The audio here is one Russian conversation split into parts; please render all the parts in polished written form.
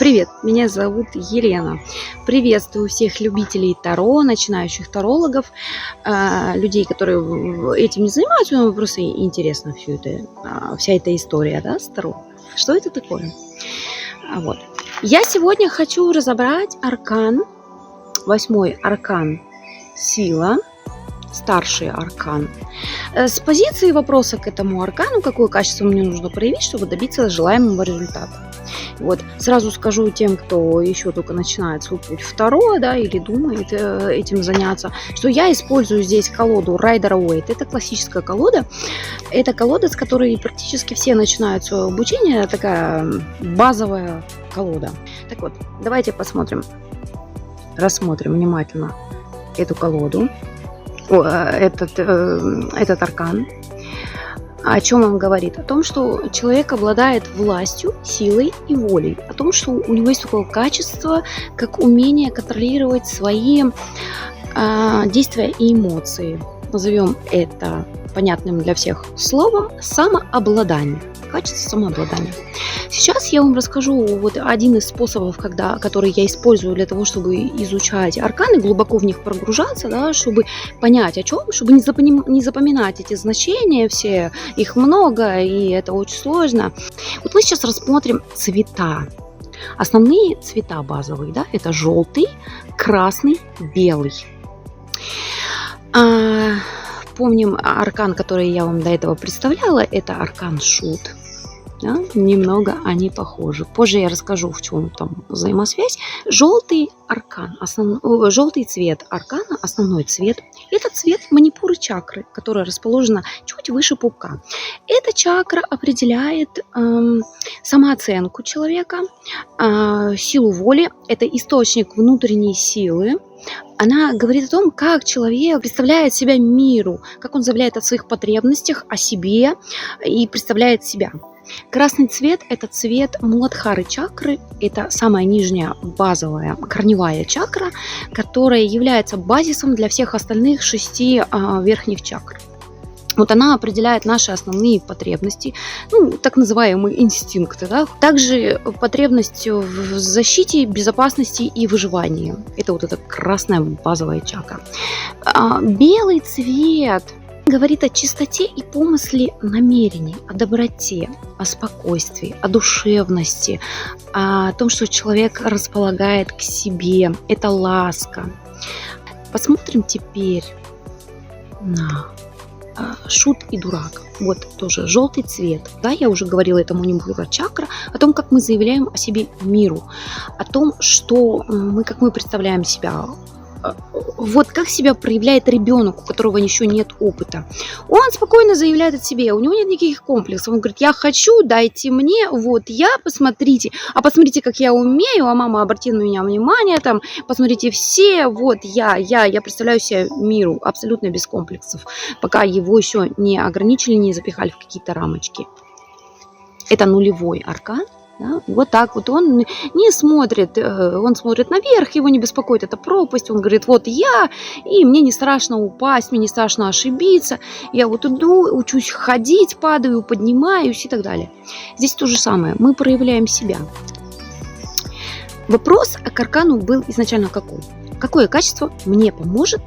Привет, меня зовут Елена. Приветствую всех любителей Таро, начинающих тарологов, людей, которые этим не занимаются, но просто интересно все это, вся эта история, да, с Таро. Что это такое? Вот. Я сегодня хочу разобрать аркан, 8-й аркан сила, старший аркан. С позиции вопроса к этому аркану, какое качество мне нужно проявить, чтобы добиться желаемого результата. Вот, сразу скажу тем, кто еще только начинает свой путь в Таро, да, или думает этим заняться, что я использую здесь колоду Rider-Waite. Это классическая колода. Это колода, с которой практически все начинают свое обучение. Такая базовая колода. Так вот, давайте посмотрим, рассмотрим внимательно эту колоду, этот аркан. О чем он говорит? О том, что человек обладает властью, силой и волей. О том, что у него есть такое качество, как умение контролировать свои действия и эмоции. Назовем это понятным для всех словом самообладание. Качество самообладания. Сейчас я вам расскажу вот один из способов, который я использую для того, чтобы изучать арканы, глубоко в них прогружаться, да, чтобы понять о чем, чтобы не запоминать эти значения все, их много, и это очень сложно. Вот мы сейчас рассмотрим цвета. Основные цвета базовые, да, это желтый, красный, белый. Помним аркан, который я вам до этого представляла, это аркан Шут. Да, немного они похожи. Позже я расскажу, в чем там взаимосвязь. Желтый аркан, желтый цвет аркана, основной цвет. Это цвет манипуры чакры, которая расположена чуть выше пупка. Эта чакра определяет самооценку человека, силу воли. Это источник внутренней силы. Она говорит о том, как человек представляет себя миру, как он заявляет о своих потребностях, о себе и представляет себя. Красный цвет – это цвет Муладхары чакры, это самая нижняя базовая корневая чакра, которая является базисом для всех остальных 6 верхних чакр. Вот она определяет наши основные потребности, ну, так называемые инстинкты. Да? Также потребность в защите, безопасности и выживании. Это вот эта красная базовая чакра. Белый цвет говорит о чистоте и помысле намерений, о доброте, о спокойствии, о душевности, о том, что человек располагает к себе. Это ласка. Посмотрим теперь на Шут и Дурак. Вот тоже желтый цвет. Да, я уже говорила, это манипура чакра, о том, как мы заявляем о себе миру, о том, что как мы представляем себя. Вот как себя проявляет ребенок, у которого еще нет опыта. Он спокойно заявляет о себе, у него нет никаких комплексов. Он говорит: я хочу, дайте мне, вот я, посмотрите. А посмотрите, как я умею, а мама, обратила на меня внимание, там, посмотрите все, вот я представляю себе миру абсолютно без комплексов, пока его еще не ограничили, не запихали в какие-то рамочки. Это нулевой аркан. Да, вот так вот он не смотрит, он смотрит наверх, его не беспокоит эта пропасть, он говорит: вот я, и мне не страшно упасть, мне не страшно ошибиться, я вот иду, учусь ходить, падаю, поднимаюсь и так далее. Здесь то же самое, мы проявляем себя. Вопрос к аркану был изначально какой? Какое качество мне поможет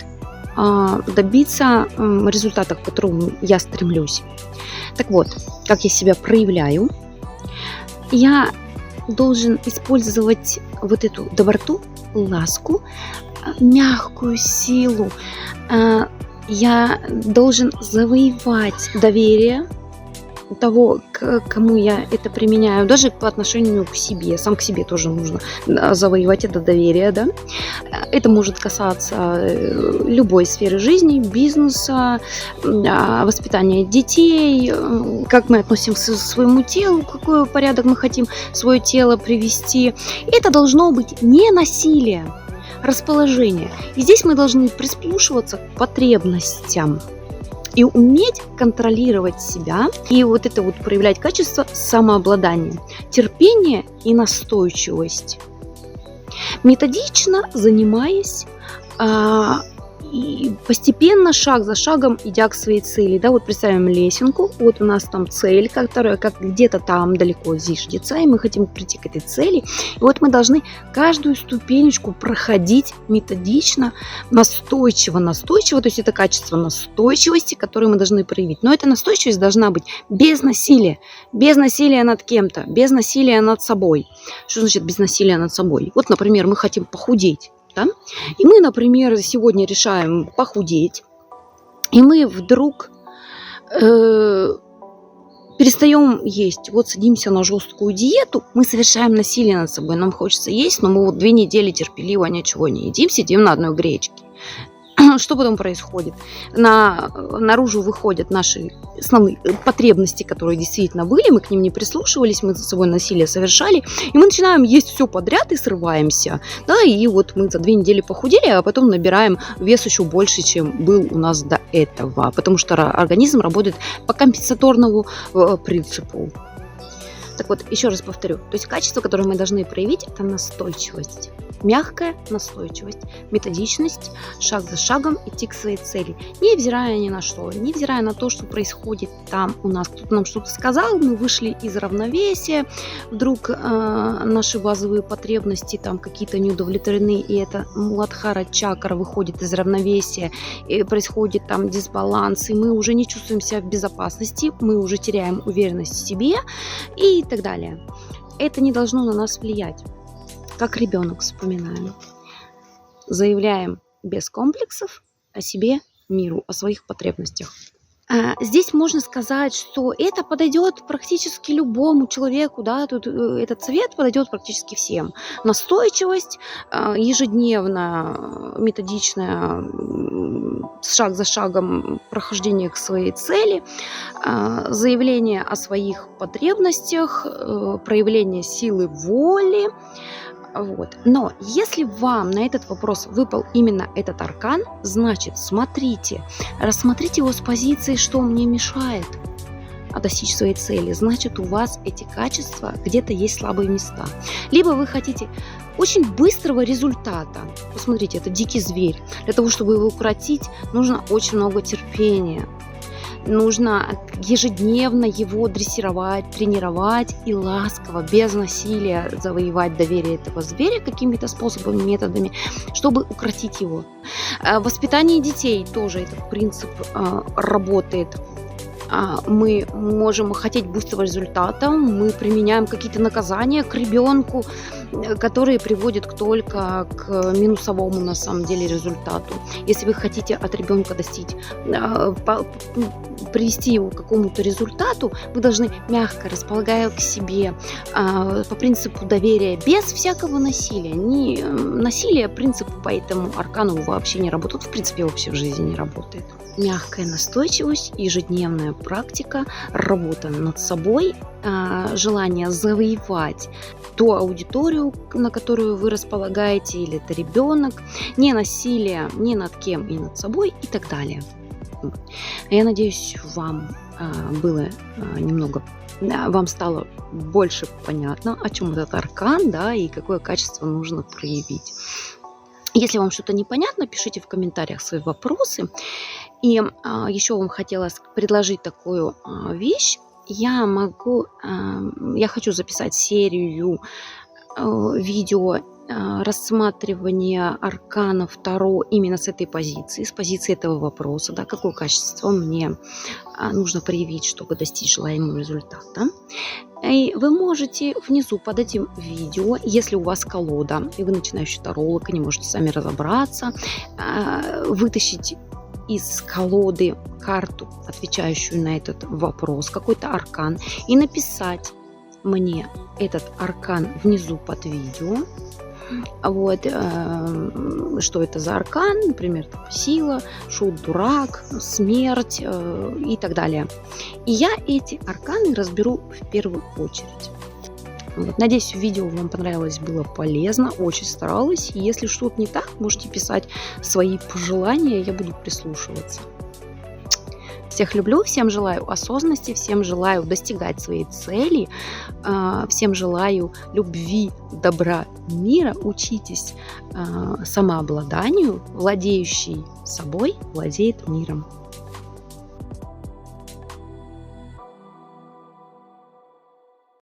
добиться результата, к которому я стремлюсь? Так вот, как я себя проявляю? Я должен использовать вот эту доброту, ласку, мягкую силу. Я должен завоевать доверие того, к кому я это применяю, даже по отношению к себе. Сам к себе тоже нужно завоевать это доверие. Да? Это может касаться любой сферы жизни, бизнеса, воспитания детей, как мы относимся к своему телу, какой порядок мы хотим свое тело привести. Это должно быть не насилие, расположение. И здесь мы должны прислушиваться к потребностям и уметь контролировать себя, и вот это вот проявлять качество самообладания, терпение и настойчивость. Методично занимаясь и постепенно, шаг за шагом, идя к своей цели. Да, вот представим лесенку, вот у нас там цель, которая как где-то там далеко зиждется, и мы хотим прийти к этой цели. И вот мы должны каждую ступенечку проходить методично, настойчиво, то есть это качество настойчивости, которое мы должны проявить. Но эта настойчивость должна быть без насилия над кем-то, без насилия над собой. Что значит без насилия над собой? Вот, например, мы хотим похудеть, да? И мы, например, сегодня решаем похудеть, и мы вдруг перестаем есть, вот садимся на жесткую диету, мы совершаем насилие над собой, нам хочется есть, но мы вот 2 недели терпеливо ничего не едим, сидим на одной гречке. Что потом происходит? Наружу выходят наши основные потребности, которые действительно были, мы к ним не прислушивались, мы за собой насилие совершали, и мы начинаем есть все подряд и срываемся. Да, и вот мы за 2 недели похудели, а потом набираем вес еще больше, чем был у нас до этого, потому что организм работает по компенсаторному принципу. Так вот, еще раз повторю, то есть качество, которое мы должны проявить, это настойчивость. Мягкая настойчивость, методичность, шаг за шагом идти к своей цели, невзирая ни на что, невзирая на то, что происходит там у нас. Кто-то нам что-то сказал, мы вышли из равновесия, вдруг наши базовые потребности там какие-то не удовлетворены, и это муладхара чакра выходит из равновесия, и происходит там дисбаланс, и мы уже не чувствуем себя в безопасности, мы уже теряем уверенность в себе и так далее. Это не должно на нас влиять. Как ребенок вспоминаем. Заявляем без комплексов о себе, миру, о своих потребностях. Здесь можно сказать, что это подойдет практически любому человеку, да, тут этот совет подойдет практически всем. Настойчивость, ежедневно, методичное, шаг за шагом прохождение к своей цели, заявление о своих потребностях, проявление силы воли. Вот. Но если вам на этот вопрос выпал именно этот аркан, значит, рассмотрите его с позиции, что мне мешает достичь своей цели. Значит, у вас эти качества где-то есть слабые места. Либо вы хотите очень быстрого результата. Посмотрите, это дикий зверь. Для того, чтобы его укротить, нужно очень много терпения. Нужно ежедневно его дрессировать, тренировать и ласково, без насилия завоевать доверие этого зверя какими-то способами, методами, чтобы укротить его. В воспитании детей тоже этот принцип работает. Мы можем хотеть быстрого результата, мы применяем какие-то наказания к ребенку, которые приводят только к минусовому на самом деле результату. Если вы хотите от ребенка привести его к какому-то результату, вы должны мягко, располагая к себе, по принципу доверия, без всякого насилия. Насилие, принцип по этому аркану вообще не работает, в принципе вообще в жизни не работает. Мягкая настойчивость, ежедневная практика, работа над собой, желание завоевать ту аудиторию, на которую вы располагаете, или это ребенок, не насилие ни над кем и над собой и так далее. Я надеюсь, вам было немного, вам стало больше понятно, о чем этот аркан, да, и какое качество нужно проявить. Если вам что-то непонятно, пишите в комментариях свои вопросы. И еще вам хотелось предложить такую вещь. Я хочу записать серию видео рассматривания арканов Таро именно с этой позиции, с позиции этого вопроса, да, какое качество мне нужно проявить, чтобы достичь желаемого результата. И вы можете внизу под этим видео, если у вас колода, и вы начинающий таролог, и не можете сами разобраться, вытащить из колоды карту, отвечающую на этот вопрос, какой-то аркан, и написать мне этот аркан внизу под видео. Вот, что это за аркан, например, сила, шут, дурак, смерть и так далее. И я эти арканы разберу в первую очередь. Вот, надеюсь, видео вам понравилось, было полезно, очень старалась. Если что-то не так, можете писать свои пожелания, я буду прислушиваться. Всех люблю, всем желаю осознанности, всем желаю достигать своей цели, всем желаю любви, добра, мира. Учитесь самообладанию. Владеющий собой владеет миром.